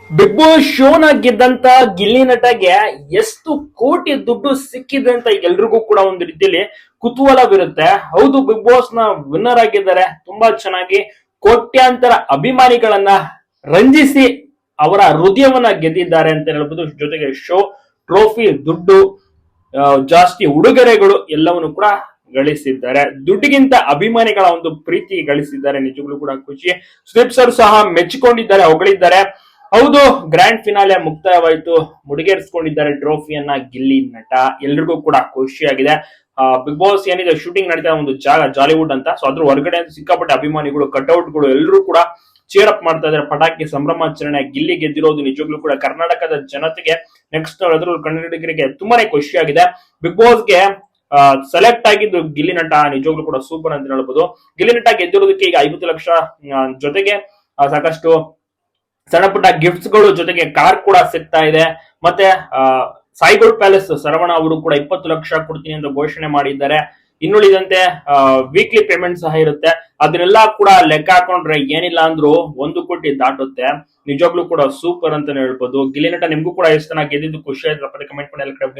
Big boss ಶೋನ ಗೆದ್ದಂತ Gilli ನಟಗೆ ಎಷ್ಟು ಕೋಟಿ ದುಡ್ಡು ಸಿಕ್ಕಿದೆ ಅಂತ ಎಲ್ರಿಗೂ ಕೂಡ ಒಂದು ರೀತಿಯಲ್ಲಿ ಕುತೂಹಲವಿರುತ್ತೆ. ಹೌದು, ಬಿಗ್ ಬಾಸ್ ನ ವಿನ್ನರ್ ಆಗಿದ್ದಾರೆ. ತುಂಬಾ ಚೆನ್ನಾಗಿ ಕೋಟ್ಯಾಂತರ ಅಭಿಮಾನಿಗಳನ್ನ ರಂಜಿಸಿ ಅವರ ಹೃದಯವನ್ನ ಗೆದ್ದಿದ್ದಾರೆ ಅಂತ ಹೇಳ್ಬೋದು. ಜೊತೆಗೆ ಶೋ ಟ್ರೋಫಿ, ದುಡ್ಡು, ಜಾಸ್ತಿ ಉಡುಗೊರೆಗಳು ಎಲ್ಲವನ್ನು ಕೂಡ ಗಳಿಸಿದ್ದಾರೆ. ದುಡ್ಡಿಗಿಂತ ಅಭಿಮಾನಿಗಳ ಒಂದು ಪ್ರೀತಿ ಗಳಿಸಿದ್ದಾರೆ. ನಿಜವಾಗ್ಲೂ ಕೂಡ ಖುಷಿ. ಸುದೀಪ್ ಸರ್ ಸಹ ಮೆಚ್ಚಿಕೊಂಡಿದ್ದಾರೆ, ಹೊಗಳಿದ್ದಾರೆ. ಹೌದು, ಗ್ರ್ಯಾಂಡ್ ಫಿನಾಲೆ ಮುಕ್ತಾಯವಾಯಿತು. ಮುಡಿಗೇರಿಸಿಕೊಂಡಿದ್ದಾರೆ ಟ್ರೋಫಿಯನ್ನ ಗಿಲ್ಲಿ ನಟ. ಎಲ್ರಿಗೂ ಕೂಡ ಖುಷಿಯಾಗಿದೆ. ಬಿಗ್ ಬಾಸ್ ಏನಿದೆ ಶೂಟಿಂಗ್ ನಡೀತಾ ಒಂದು ಜಾಗ ಜಾಲಿವುಡ್ ಅಂತ, ಸೊ ಅದ್ರ ಹೊರಗಡೆ ಸಿಕ್ಕಾಪಟ್ಟೆ ಅಭಿಮಾನಿಗಳು, ಕಟ್ಔಟ್ಗಳು ಎಲ್ಲರೂ ಕೂಡ ಚೇರ್ ಅಪ್ ಮಾಡ್ತಾ ಇದ್ದಾರೆ. ಪಟಾಕಿ ಸಂಭ್ರಮಾಚರಣೆ. ಗಿಲ್ಲಿ ಗೆದ್ದಿರೋದು ನಿಜವಾಗ್ಲೂ ಕೂಡ ಕರ್ನಾಟಕದ ಜನತೆಗೆ, ನೆಕ್ಸ್ಟ್ ಅದ್ರ ಕನ್ನಡಿಗರಿಗೆ ತುಂಬಾನೇ ಖುಷಿಯಾಗಿದೆ. ಬಿಗ್ ಬಾಸ್ಗೆ ಸೆಲೆಕ್ಟ್ ಆಗಿದ್ದು ಗಿಲ್ಲಿ ನಟ ನಿಜವಾಗ್ಲೂ ಕೂಡ ಸೂಪರ್ ಅಂತ ಹೇಳ್ಬೋದು. ಗಿಲ್ಲಿ ನಟ ಗೆದ್ದಿರೋದಕ್ಕೆ ಈಗ 50 ಲಕ್ಷ ಜೊತೆಗೆ ಸಾಕಷ್ಟು ಸಣ್ಣ ಪುಟ್ಟ ಗಿಫ್ಟ್ಸ್ ಗಳು, ಜೊತೆಗೆ ಕಾರ್ ಕೂಡ ಸಿಗ್ತಾ ಇದೆ. ಮತ್ತೆ ಸಾಯಿಗೋಲ್ಡ್ ಪ್ಯಾಲೇಸ್ ಸರವಣ ಅವರು ಕೂಡ 20 ಲಕ್ಷ ಕೊಡ್ತೀನಿ ಅಂತ ಘೋಷಣೆ ಮಾಡಿದ್ದಾರೆ. ಇನ್ನುಳಿದಂತೆ ವೀಕ್ಲಿ ಪೇಮೆಂಟ್ ಸಹ ಇರುತ್ತೆ. ಅದನ್ನೆಲ್ಲ ಕೂಡ ಲೆಕ್ಕ ಹಾಕೊಂಡ್ರೆ ಏನಿಲ್ಲ ಅಂದ್ರೂ 1 ಕೋಟಿ ದಾಟುತ್ತೆ. ನಿಜವಾಗ್ಲೂ ಕೂಡ ಸೂಪರ್ ಅಂತಾನೆ ಹೇಳ್ಬೋದು. ಗಿಲ್ಲಿ ನಟ ನಿಮ್ಗೂ ಕೂಡ ಎಷ್ಟು ಚೆನ್ನಾಗಿ ಗೆದ್ದಿದ್ದು ಖುಷಿ ಆಯ್ತು. ಕಮೆಂಟ್ ಮಾಡಿ ಎಲ್ಲ ಕಡೆ